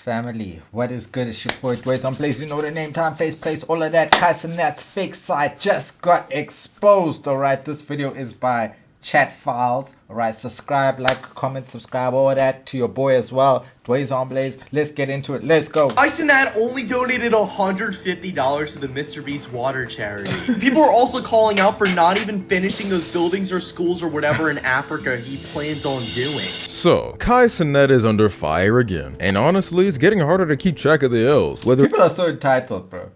Family, what is good? It's your boy Dways on Blaze. You know the name, time, face, place, all of that. Cenat's fake site just got exposed. Alright, this video is by Chat Files. Alright, subscribe, like, comment, subscribe, all that to your boy as well. Dways on Blaze. Let's get into it. Let's go. Cenat only donated $150 to the Mr. Beast water charity. People are also calling out for not even finishing those buildings or schools or whatever in Africa he plans on doing. So, Cenat is under fire again, and honestly, it's getting harder to keep track of the L's. People are so entitled, bro.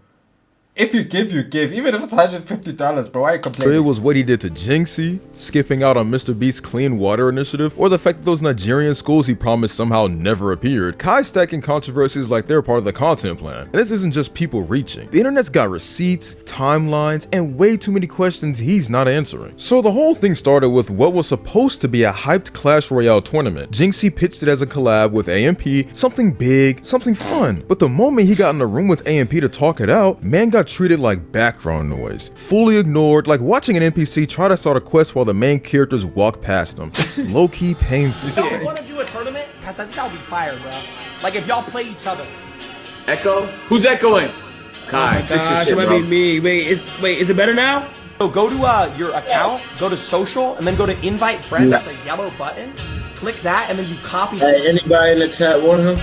If you give, you give. Even if it's $150, bro, why are you complaining? It was what he did to Jynxzi, skipping out on Mr. Beast's clean water initiative, or the fact that those Nigerian schools he promised somehow never appeared. Kai's stacking controversies like they're part of the content plan. And this isn't just people reaching. The internet's got receipts, timelines, and way too many questions he's not answering. So the whole thing started with what was supposed to be a hyped Clash Royale tournament. Jynxzi pitched it as a collab with AMP, something big, something fun. But the moment he got in the room with AMP to talk it out, man got treated like background noise, fully ignored, like watching an NPC try to start a quest while the main characters walk past them. It's low-key painful. You want to do a tournament? Cause I think that would be fire, bro. Like if y'all play each other. Echo? Who's echoing? Kai, fix your shit, it might bro. be me. Wait, is it better now? So go to your account, go to social, and then go to invite friend. That's a yellow button. Click that, and then you copy. Hey, anybody in the chat want him?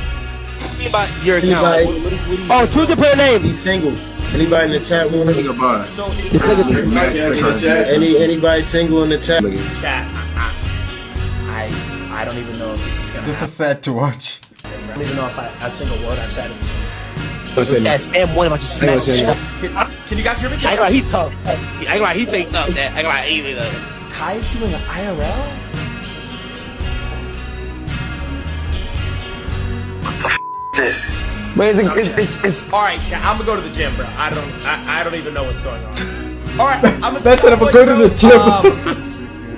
Your account. Anybody? Oh, choose the player name. He's single. Anybody in the chat want him? So Anybody single in the chat? chat. I don't even know if this is gonna. This is sad to watch. I don't even know if a single word I've said. Yeah, spam one about your smash. Can you guys hear me? I ain't gonna he tough. I ain't gonna he faked up that. I ain't gonna he faked up. Kai is doing an IRL. This. Wait, it's All right, chat. I'm gonna go to the gym, bro. I don't even know what's going on. All right, I'm gonna. That's it. I'm gonna go to the gym.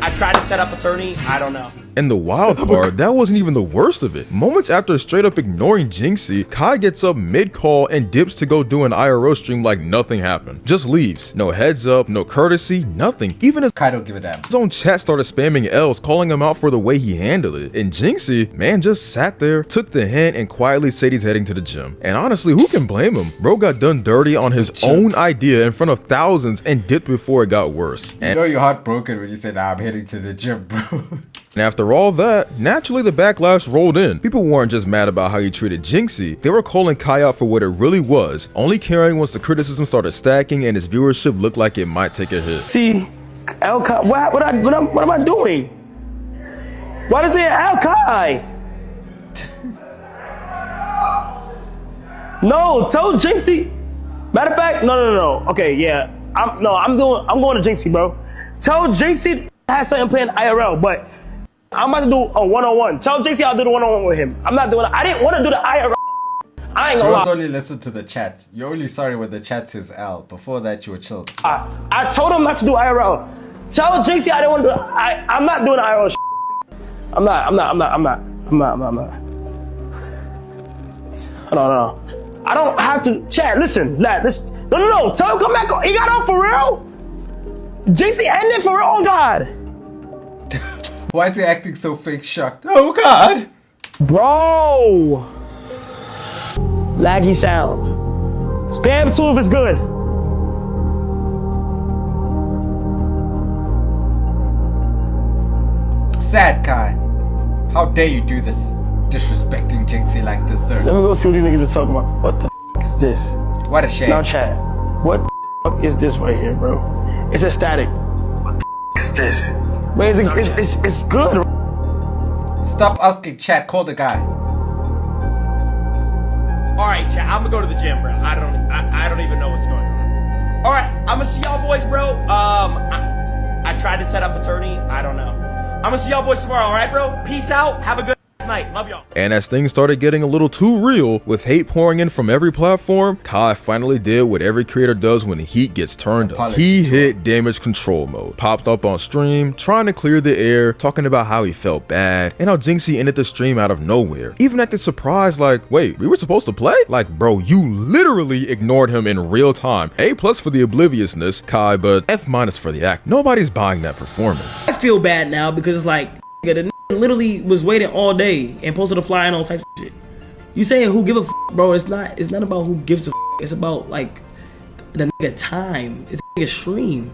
I tried to set up attorney. I don't know. And the wild part, that wasn't even the worst of it. Moments after straight up ignoring Jynxzi, Kai gets up mid-call and dips to go do an IRL stream like nothing happened. Just leaves. No heads up, no courtesy, nothing. Even as Kai don't give a damn. his own chat started spamming L's, calling him out for the way he handled it. And Jynxzi, man, just sat there, took the hint, and quietly said he's heading to the gym. And honestly, who can blame him? Bro got done dirty on his own idea in front of thousands and dipped before it got worse. You know you're heartbroken when you say, nah, I'm heading to the gym, bro. And after all that, naturally the backlash rolled in. People weren't just mad about how he treated Jynxzi, they were calling Kai out for what it really was, only caring once the criticism started stacking and his viewership looked like it might take a hit. see, Al Kai. What am I doing? Why does it say Al Kai? No, tell Jynxzi. Matter of fact, no. Okay, yeah, I'm going to Jynxzi, bro. Tell Jynxzi has something planned IRL, but I'm about to do a one-on-one. Tell Jynxzi I'll do the one-on-one with him. I'm not doing it. I didn't want to do the IRL. I ain't gonna Bros lie. only listen to the chat. You're only sorry when the chat says L. Before that, you were chill. I told him not to do IRL. Tell Jynxzi I didn't want to do it. I'm not doing IRL. I'm not. No. I don't have to chat. Listen, lad. No. Tell him come back. He got on for real. Jynxzi ended for real. Oh God. Why is he acting so fake shocked? Oh God! Bro. Laggy sound. Spam 2 if it's good. Sad Kai. How dare you do this? Disrespecting Jynxzi like this, sir. Let me go see what these niggas are talking about. What the is this? What a shame. Now chat. What the is this right here, bro? It's a static. What's this? But it's good. Stop asking chat. Call the guy. All right, chat. I'm gonna go to the gym, bro. I don't even know what's going on. All right, I'm gonna see y'all boys, bro. I tried to set up attorney. I don't know. I'm gonna see y'all boys tomorrow. All right, bro. Peace out. Have a good night. Love y'all. And as things started getting a little too real, with hate pouring in from every platform, Kai finally did what every creator does when the heat gets turned up. He hit damage control mode, popped up on stream, trying to clear the air, talking about how he felt bad, and how Jynxzi ended the stream out of nowhere. Even acted surprised like, wait, we were supposed to play? Like, bro, you literally ignored him in real time. A+ for the obliviousness, Kai, but F- for the act. Nobody's buying that performance. I feel bad now because it's like the literally was waiting all day and posted a flyer and all types of shit. You saying who give a f, bro? It's not about who gives a f. It's about like the nigga time. It's the nigga stream.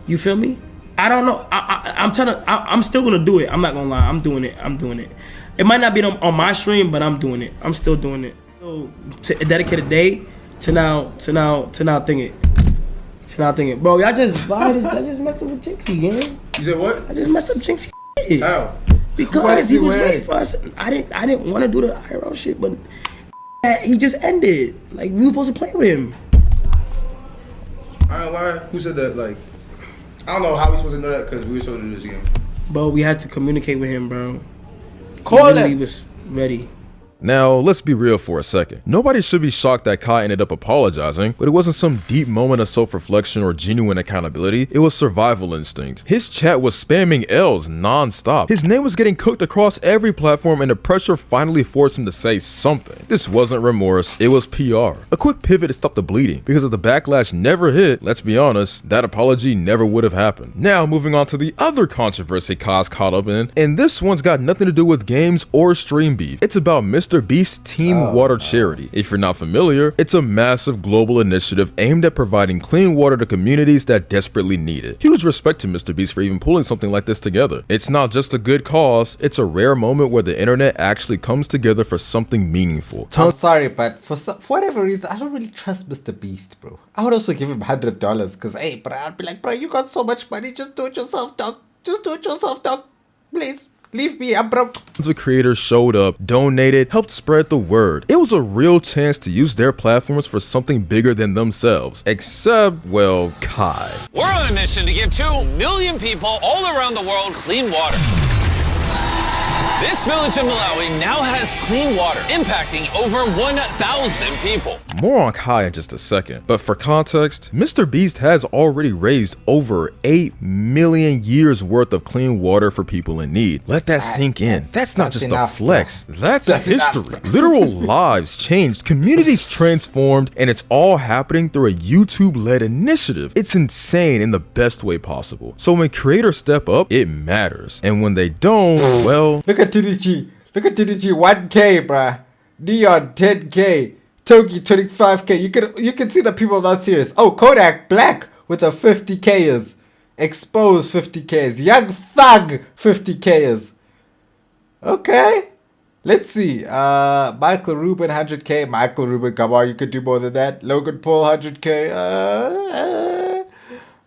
You feel me? I don't know. I'm still gonna do it. I'm not gonna lie. I'm doing it. It might not be on my stream, but I'm doing it. I'm still doing it. So, to dedicate a day to now thinking. Bro, y'all just vibed. I just messed up with Jynxzi, man. You said what? I just messed up Jynxzi. How? Because he was ready for us. I didn't want to do the IRL shit, but he just ended. Like, we were supposed to play with him. I ain't lie. Who said that? Like, I don't know how we supposed to know that because we were supposed to do this again. Bro, we had to communicate with him, bro. Call him. He was ready. Now, let's be real for a second. Nobody should be shocked that Kai ended up apologizing, but it wasn't some deep moment of self-reflection or genuine accountability. It was survival instinct. His chat was spamming L's non-stop. His name was getting cooked across every platform, and the pressure finally forced him to say something. This wasn't remorse, it was PR. A quick pivot to stop the bleeding, because if the backlash never hit, let's be honest, that apology never would have happened. Now, moving on to the other controversy Kai's caught up in, and this one's got nothing to do with games or stream beef. It's about Mr. Beast's Team Water charity. If you're not familiar, it's a massive global initiative aimed at providing clean water to communities that desperately need it. Huge respect to Mr. Beast for even pulling something like this together. It's not just a good cause, it's a rare moment where the internet actually comes together for something meaningful. I'm sorry, but for whatever reason, I don't really trust Mr. Beast, bro. I would also give him $100 because, hey, bro, I'd be like, bro, you got so much money, just do it yourself, dog. Just do it yourself, dog. Please. Leave me, I'm broke. Tons of creators showed up, donated, helped spread the word. It was a real chance to use their platforms for something bigger than themselves. Except, well, Kai. We're on a mission to give 2 million people all around the world clean water. This village in Malawi now has clean water, impacting over 1,000 people. More on Kai in just a second, but for context, Mr. Beast has already raised over 8 million years worth of clean water for people in need. Let that sink in. That's not just a flex, that's history. Literal lives changed, communities transformed, and it's all happening through a YouTube-led initiative. It's insane in the best way possible. So when creators step up, it matters. And when they don't, well... Look at TDG. Look at TDG. 1K, bruh. Neon 10K. Togi 25K. You can see the people are not serious. Oh, Kodak Black with a 50Kers. Expose 50Ks. Young Thug 50Kers. Okay. Let's see. Michael Rubin 100K. Michael Rubin, come on, you could do more than that. Logan Paul 100K.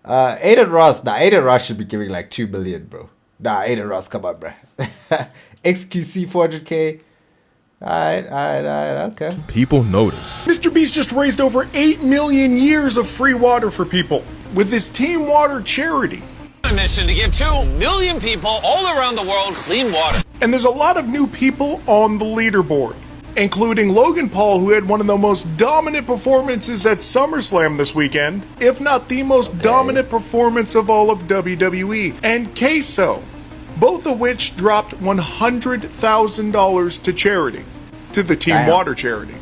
Aiden Ross. Nah, Aiden Ross should be giving like 2 million, bro. Nah, Aiden Ross, come on, bro. XQC 400K. Alright, okay. People notice. Mr. Beast just raised over 8 million years of free water for people with his Team Water charity. On a mission to give 2 million people all around the world clean water. And there's a lot of new people on the leaderboard, including Logan Paul, who had one of the most dominant performances at SummerSlam this weekend, if not the most dominant performance of all of WWE, and Queso, both of which dropped $100,000 to charity, to the Team Water charity.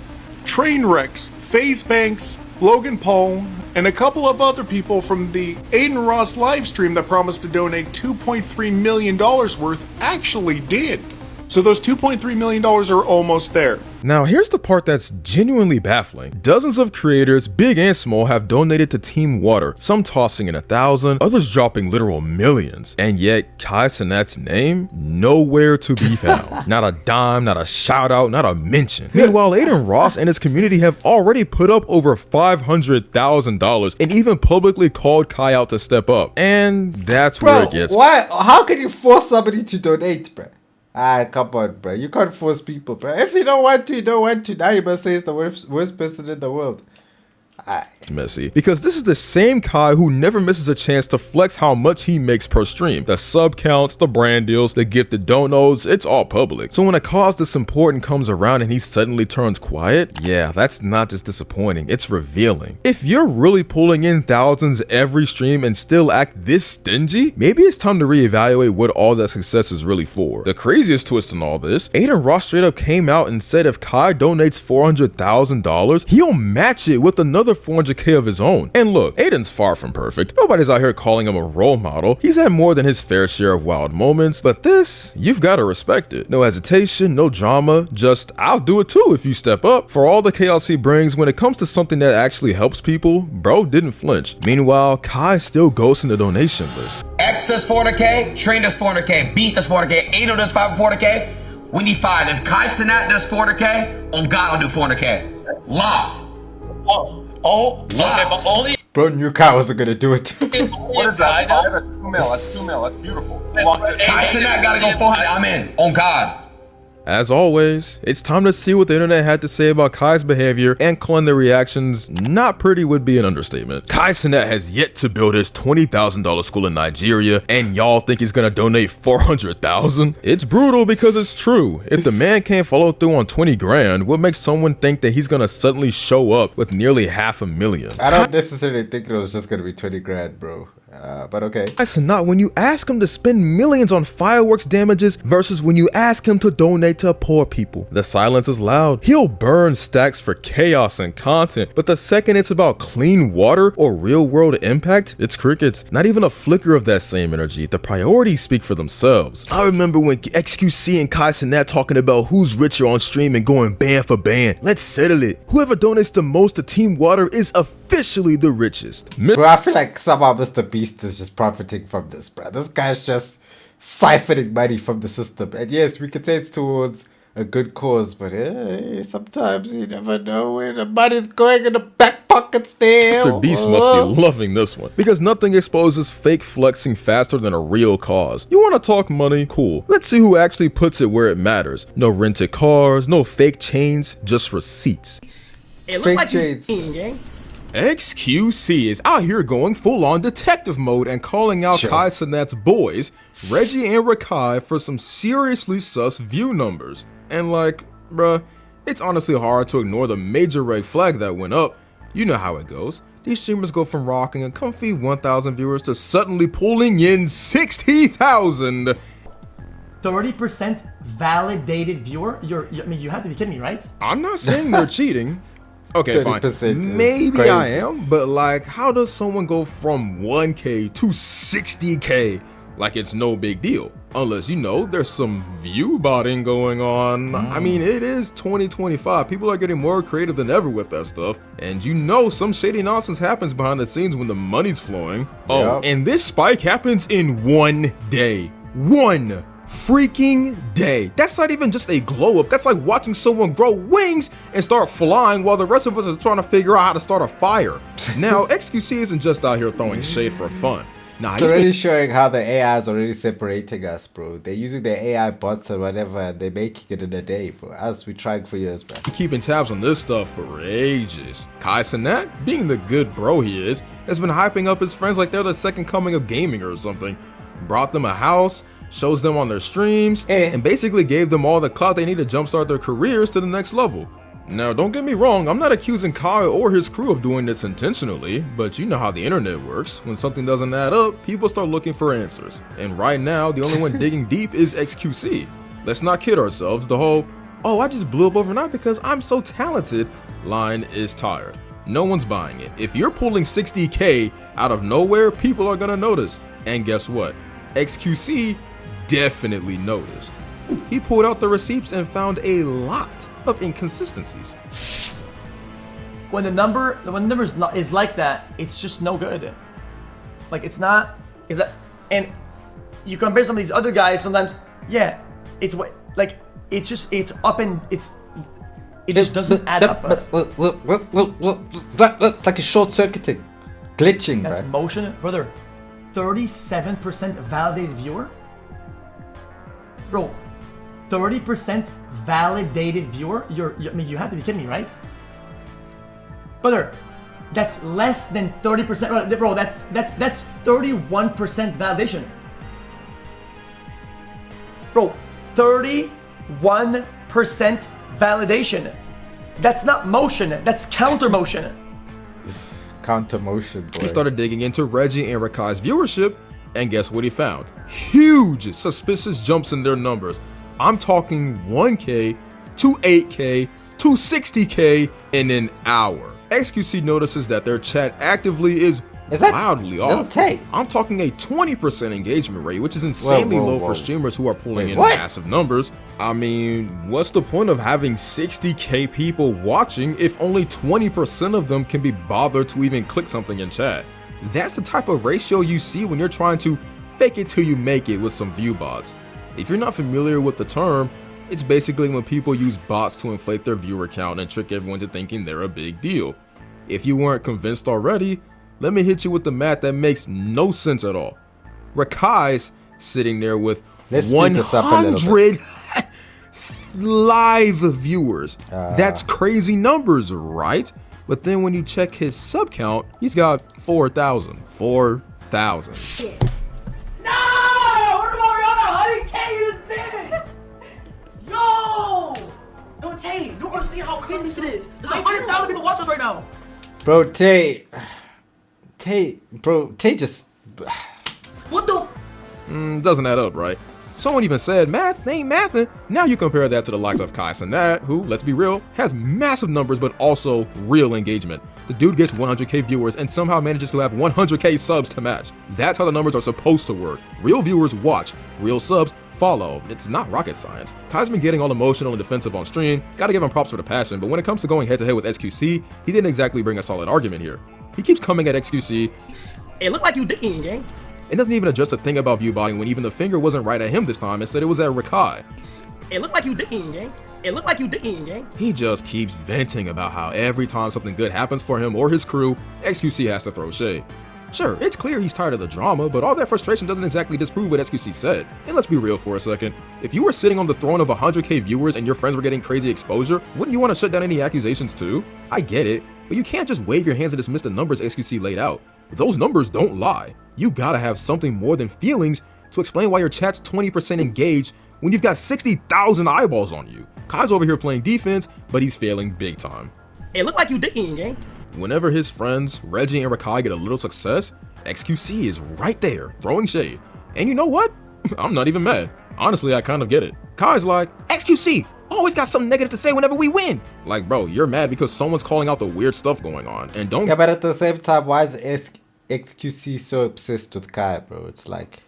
Trainwrecks, FaZe Banks, Logan Paul, and a couple of other people from the Aiden Ross livestream that promised to donate $2.3 million worth actually did. So those $2.3 million are almost there. Now here's the part that's genuinely baffling. Dozens of creators, big and small, have donated to Team Water, some tossing in 1,000, others dropping literal millions. And yet Kai Cenat's name, nowhere to be found. Not a dime, not a shout out, not a mention. Meanwhile, Aiden Ross and his community have already put up over $500,000 and even publicly called Kai out to step up. And that's where it gets. Why? How can you force somebody to donate, bro? Come on, bro. You can't force people, bro. If you don't want to, you don't want to. Now you must say it's the worst person in the world. Messy. Because this is the same Kai who never misses a chance to flex how much he makes per stream. The sub counts, the brand deals, the gifted donos, it's all public. So when a cause this important comes around and he suddenly turns quiet, yeah, that's not just disappointing, it's revealing. If you're really pulling in thousands every stream and still act this stingy, maybe it's time to reevaluate what all that success is really for. The craziest twist in all this, Aiden Ross straight up came out and said if Kai donates $400,000, he'll match it with another another 400k of his own. And look, Aiden's far from perfect. Nobody's out here calling him a role model. He's had more than his fair share of wild moments, but this, you've got to respect it. No hesitation, no drama, just I'll do it too if you step up. For all the chaos he brings, when it comes to something that actually helps people, bro didn't flinch. Meanwhile, Kai still goes in the donation list. X does 400k, Train does 400k, Beast does 400k, Ado does 400k. We need 5. If Kai Cenat does 400k, on God I'll do 400k. Locked. Okay, but only. Bro knew Kai wasn't gonna do it. What is that? 5? That's 2 mil. That's 2 mil. That's beautiful. Kai Cenat gotta go 400. I'm in. On God. As always, it's time to see what the internet had to say about Kai's behavior, and calling the reactions not pretty would be an understatement. Kai Cenat has yet to build his $20,000 school in Nigeria, and y'all think he's gonna donate $400,000? It's brutal because it's true. If the man can't follow through on 20 grand, what makes someone think that he's gonna suddenly show up with nearly $500,000? I don't necessarily think it was just gonna be 20 grand, bro. But okay. Kai Cenat, when you ask him to spend millions on fireworks damages versus when you ask him to donate to poor people, the silence is loud. He'll burn stacks for chaos and content, but the second it's about clean water or real world impact, it's crickets. Not even a flicker of that same energy. The priorities speak for themselves. I remember when XQC and Kai Cenat talking about who's richer on stream and going ban for ban. Let's settle it. Whoever donates the most to Team Water is officially the richest. Bro, I feel like somehow Mr. Beast is just profiting from this, bro. This guy's just siphoning money from the system. And yes, we could say it's towards a good cause, but sometimes you never know where the money's going in the back pockets there. Mr. Beast must be loving this one, because nothing exposes fake flexing faster than a real cause. You want to talk money? Cool. Let's see who actually puts it where it matters. No rented cars, no fake chains, just receipts. It looked Fake like shades. gang. XQC is out here going full-on detective mode and calling out Kai Cenat's boys, Reggie and Rakai, for some seriously sus view numbers. And like, bruh, it's honestly hard to ignore the major red flag that went up. You know how it goes. These streamers go from rocking a comfy 1,000 viewers to suddenly pulling in 60,000. 30% validated viewer? I mean, you have to be kidding me, right? I'm not saying they're cheating. Okay, fine. 30% Maybe I am, but like, how does someone go from 1K to 60K? Like it's no big deal. Unless, you know, there's some Viewbotting going on. I mean, it is 2025. People are getting more creative than ever with that stuff. And you know some shady nonsense happens behind the scenes when the money's flowing. Oh, and this spike happens in 1 day. 1 freaking day. That's not even just a glow up. That's like watching someone grow wings and start flying while the rest of us are trying to figure out how to start a fire. Now, XQC isn't just out here throwing shade for fun. Nah, it's already showing how the AI is already separating us, bro. They're using their AI bots or whatever, and they're making it in a day, bro. As we trying for years, man. Keeping tabs on this stuff for ages. Kai Cenat, being the good bro he is, has been hyping up his friends like they're the second coming of gaming or something. Brought them a house, shows them on their streams, and basically gave them all the clout they need to jumpstart their careers to the next level. Now, don't get me wrong, I'm not accusing Kai or his crew of doing this intentionally, but you know how the internet works. When something doesn't add up, people start looking for answers. And right now, the only one digging deep is XQC. Let's not kid ourselves, the whole, oh, I just blew up overnight because I'm so talented line is tired. No one's buying it. If you're pulling 60K out of nowhere, people are gonna notice. And guess what? XQC definitely noticed. He pulled out the receipts and found a lot of inconsistencies. When the number is like that, it's just no good. Like it's not. Is that? And you compare some of these other guys. Sometimes, yeah, it's what like it's just it's up and it just doesn't add up. It's like a short circuiting, glitching. That's motion, brother. 37% validated viewer, bro. 30% validated viewer. I mean, you have to be kidding me, right? Brother, that's less than 30%. Bro, that's 31% validation. Bro, 31% validation. That's not motion, that's counter motion. Counter motion, boy. He started digging into Reggie and Rakai's viewership, and guess what he found? Huge suspicious jumps in their numbers. I'm talking 1K to 8K to 60K in an hour. XQC notices that their chat actively is that wildly Lil off. Tay? I'm talking a 20% engagement rate, which is insanely Whoa, low whoa. for streamers who are pulling Wait, in what? massive numbers. I mean, what's the point of having 60K people watching if only 20% of them can be bothered to even click something in chat? That's the type of ratio you see when you're trying to fake it till you make it with some view bots. If you're not familiar with the term, it's basically when people use bots to inflate their viewer count and trick everyone to thinking they're a big deal. If you weren't convinced already, let me hit you with the math that makes no sense at all. Rakai's sitting there with Let's speed this up a little bit. 100 live viewers. That's crazy numbers, right? But then when you check his sub count, he's got 4,000. 4,000. No! Where Mariana? 100K you spent! Yo! No, Tay, you understand how crazy this is. There's like 100,000 people watching us right now. Bro, Tay just. What the? Doesn't add up, right? Someone even said math ain't mathin'. Now you compare that to the likes of Cenat, who, let's be real, has massive numbers but also real engagement. The dude gets 100K viewers and somehow manages to have 100K subs to match. That's how the numbers are supposed to work. Real viewers watch, real subs follow. It's not rocket science. Kai's been getting all emotional and defensive on stream. Gotta give him props for the passion, but when it comes to going head to head with XQC, he didn't exactly bring a solid argument here. He keeps coming at XQC. It looked like you dicking, gang. It doesn't even address a thing about viewbotting when even the finger wasn't right at him this time and said it was at Rakai. It looked like you dicking, gang. It looked like you dicking, gang. He just keeps venting about how every time something good happens for him or his crew, XQC has to throw shade. Sure, it's clear he's tired of the drama, but all that frustration doesn't exactly disprove what XQC said. And let's be real for a second. If you were sitting on the throne of 100K viewers and your friends were getting crazy exposure, wouldn't you want to shut down any accusations too? I get it, but you can't just wave your hands and dismiss the numbers XQC laid out. Those numbers don't lie. You gotta have something more than feelings to explain why your chat's 20% engaged when you've got 60,000 eyeballs on you. Kai's over here playing defense, but he's failing big time. It looked like you dicking, gang. Whenever his friends, Reggie and Rakai, get a little success, XQC is right there, throwing shade. And you know what? I'm not even mad. Honestly, I kind of get it. Kai's like, XQC, always got something negative to say whenever we win. Like, bro, you're mad because someone's calling out the weird stuff going on. And don't... Yeah, but at the same time, why is XQC so obsessed with Kai, bro? It's like,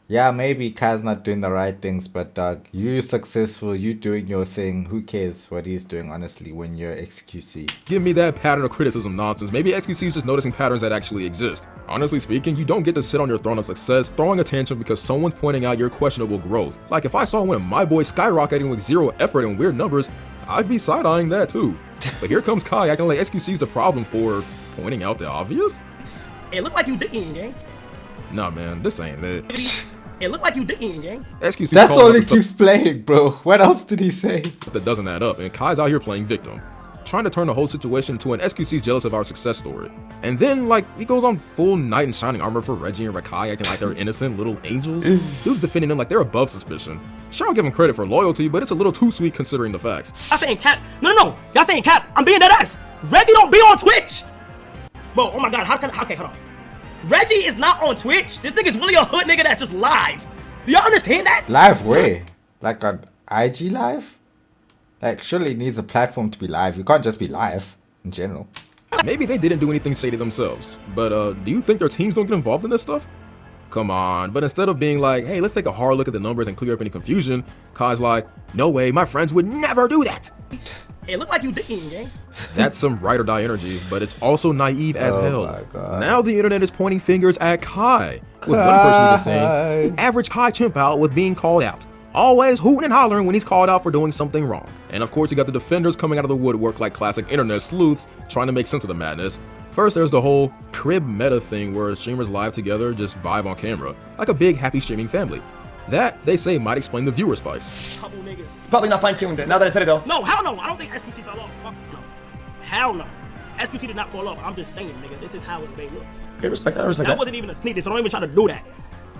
yeah, maybe Kai's not doing the right things, but dog, you successful, you doing your thing. Who cares what he's doing, honestly, when you're XQC? Give me that pattern of criticism nonsense. Maybe XQC is just noticing patterns that actually exist. Honestly speaking, you don't get to sit on your throne of success throwing attention because someone's pointing out your questionable growth. Like, if I saw one of my boys skyrocketing with zero effort and weird numbers, I'd be side-eyeing that too. But here comes Kai acting like XQC's the problem for pointing out the obvious? It looked like you dicking, gang. Nah, man, this ain't it. It looked like you dicking, gang. XQC That's all he keeps playing, bro. What else did he say? That doesn't add up, and Kai's out here playing victim, trying to turn the whole situation into an XQC's jealous of our success story. And then, like, he goes on full knight in shining armor for Reggie and Rakai, acting like they're innocent little angels. Dude's defending them like they're above suspicion. Sure, I'll give him credit for loyalty, but it's a little too sweet considering the facts. Y'all saying cap? No. Y'all saying cap? I'm being dead ass. Reggie don't be on Twitch. Bro, oh my god, okay, hold on. Reggie is not on Twitch. This nigga's really a hood nigga that's just live. Do y'all understand that? Live where? Like on IG live? Like, surely it needs a platform to be live. You can't just be live in general. Maybe they didn't do anything shady themselves, but do you think their teams don't get involved in this stuff? Come on, but instead of being like, hey, let's take a hard look at the numbers and clear up any confusion, Kai's like, no way, my friends would never do that. It looked like you dicking, gang. That's some ride or die energy, but it's also naive as hell. My God. Now the internet is pointing fingers at Kai, with one person even saying, average Kai chimp out with being called out. Always hooting and hollering when he's called out for doing something wrong. And of course you got the defenders coming out of the woodwork like classic internet sleuths, trying to make sense of the madness. First there's the whole crib meta thing where streamers live together just vibe on camera, like a big happy streaming family. That, they say, might explain the viewer spikes. Couple niggas. It's probably not fine-tuned now that I said it though. No, hell no. I don't think SPC fell off. Fuck no. Hell no. SPC did not fall off. I'm just saying, nigga. This is how it may look. Okay, respect that, respect That that. wasn't even a sneak diss. I don't even try to do that.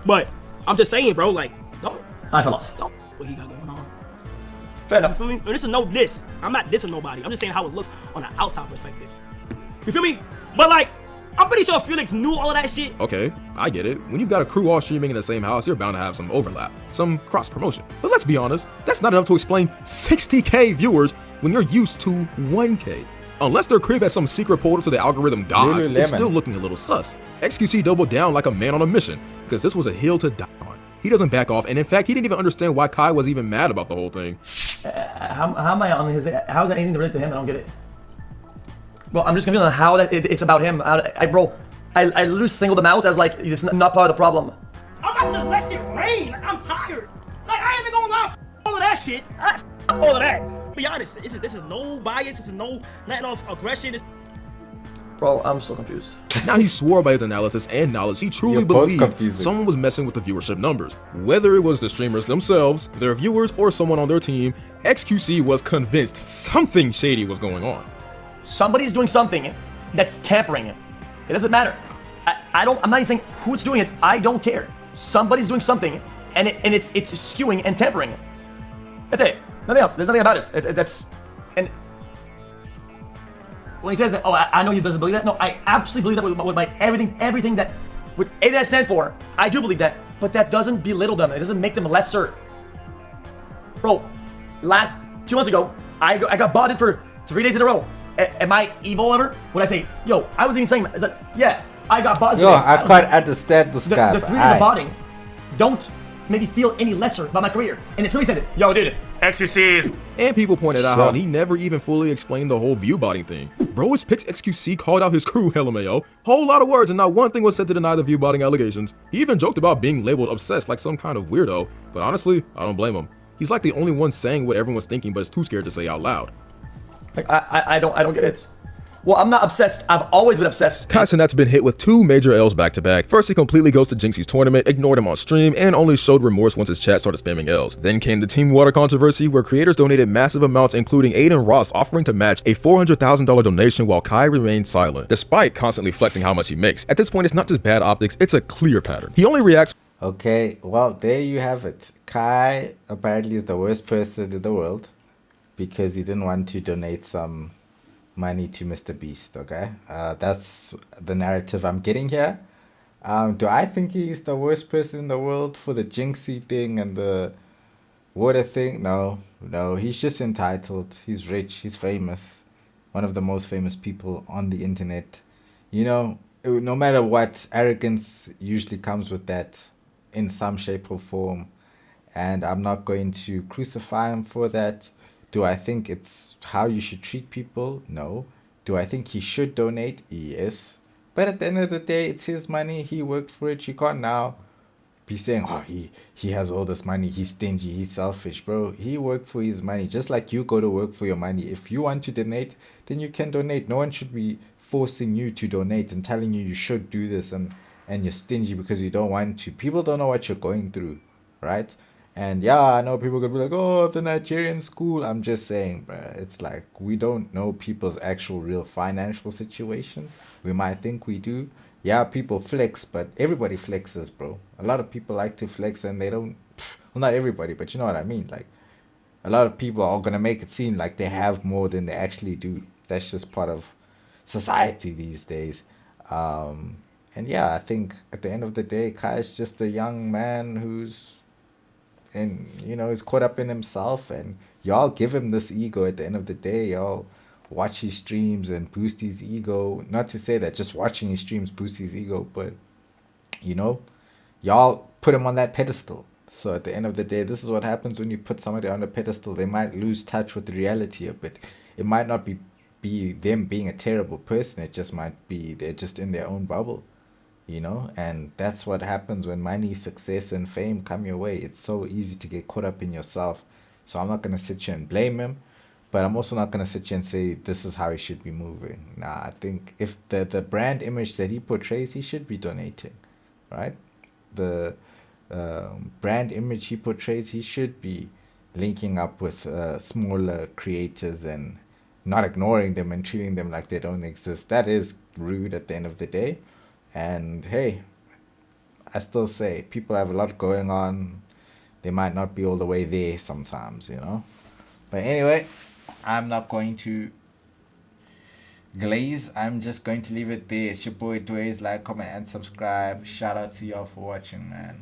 But I'm just saying, bro. Like, don't I fell off. what he got going on. Fair You enough. feel me? And this is no diss. I'm not dissing nobody. I'm just saying how it looks on an outside perspective. You feel me? But like, I'm pretty sure Felix knew all of that shit. Okay, I get it. When you've got a crew all streaming in the same house, you're bound to have some overlap, some cross-promotion. But let's be honest, that's not enough to explain 60K viewers when you're used to 1K. Unless their crib has some secret portal to the algorithm gods, it's Lululemon. still looking a little sus. XQC doubled down like a man on a mission, because this was a hill to die on. He doesn't back off, and in fact, he didn't even understand why Kai was even mad about the whole thing. How am I on his? How is that anything related to him? I don't get it. Well, I'm just confused on how that it's about him. Bro, I literally singled him out as like it's not part of the problem. I'm about to just let shit rain. Like, I'm tired. Like, I ain't even gonna lie. All of that shit. All of that. Be honest. This is no bias. This is no letting off aggression. Bro, I'm so confused. Now he swore by his analysis and knowledge he truly You're both believed confusing. someone was messing with the viewership numbers. Whether it was the streamers themselves, their viewers, or someone on their team, XQC was convinced something shady was going on. Somebody's doing something that's tampering it. It doesn't matter. I'm not even saying who's doing it. I don't care. Somebody's doing something, and it's skewing and tampering it. That's it. Nothing else. There's nothing about it. That's and when he says that, oh, I know he doesn't believe that. No, I absolutely believe that with my everything that with A that stand for. I do believe that, but that doesn't belittle them. It doesn't make them lesser. Bro, last 2 months ago, I got botted for 3 days in a row. Am I evil ever? Would I say, yo, I was even saying, it's like, yeah, I got botted. Yo, I can't understand this guy. The 3 days of botting don't make me feel any lesser about my career. And if somebody said it, yo, dude, XQC is... And people pointed out how he never even fully explained the whole viewbotting thing. Bro's picks XQC called out his crew LMAO. Whole lot of words and not one thing was said to deny the viewbotting allegations. He even joked about being labeled obsessed like some kind of weirdo. But honestly, I don't blame him. He's like the only one saying what everyone's thinking but is too scared to say out loud. Like, I don't get it. Well, I'm not obsessed. I've always been obsessed. Cenat's been hit with 2 major L's back to back. First, he completely ghosted Jynxzi's tournament, ignored him on stream, and only showed remorse once his chat started spamming L's. Then came the Team Water controversy, where creators donated massive amounts, including Aiden Ross offering to match a $400,000 donation while Kai remained silent, despite constantly flexing how much he makes. At this point, it's not just bad optics, it's a clear pattern. He only reacts. Okay, well, there you have it. Kai apparently is the worst person in the world because he didn't want to donate some money to Mr. Beast, okay? That's the narrative I'm getting here. Do I think he's the worst person in the world for the Jynxzi thing and the water thing? No, he's just entitled. He's rich, he's famous. One of the most famous people on the internet. You know, no matter what, arrogance usually comes with that in some shape or form. And I'm not going to crucify him for that. Do I think it's how you should treat people? No. Do I think he should donate? Yes. But at the end of the day, it's his money. He worked for it. You can't now be saying, oh, he has all this money. He's stingy. He's selfish, bro. He worked for his money. Just like you go to work for your money. If you want to donate, then you can donate. No one should be forcing you to donate and telling you should do this and you're stingy because you don't want to. People don't know what you're going through, right? And yeah, I know people could be like, oh, the Nigerian school. I'm just saying, bruh, it's like we don't know people's actual real financial situations. We might think we do. Yeah, people flex, but everybody flexes, bro. A lot of people like to flex and they don't, well, not everybody, but you know what I mean? Like, a lot of people are going to make it seem like they have more than they actually do. That's just part of society these days. And yeah, I think at the end of the day, Kai is just a young man who's, and you know, he's caught up in himself, and y'all give him this ego. At the end of the day, y'all watch his streams and boost his ego. Not to say that just watching his streams boosts his ego, but you know, y'all put him on that pedestal. So at the end of the day, this is what happens when you put somebody on a pedestal. They might lose touch with reality a bit. It might not be them being a terrible person. It just might be they're just in their own bubble. You know, and that's what happens when money, success, and fame come your way. It's so easy to get caught up in yourself. So I'm not going to sit here and blame him, but I'm also not going to sit here and say this is how he should be moving. Nah, I think if the brand image that he portrays, he should be donating, right? The brand image he portrays, he should be linking up with smaller creators and not ignoring them and treating them like they don't exist. That is rude at the end of the day. And hey, I still say people have a lot going on. They might not be all the way there sometimes, you know. But anyway, I'm not going to glaze. I'm just going to leave it there. It's your boy Dways. Like, comment, and subscribe. Shout out to y'all for watching, man.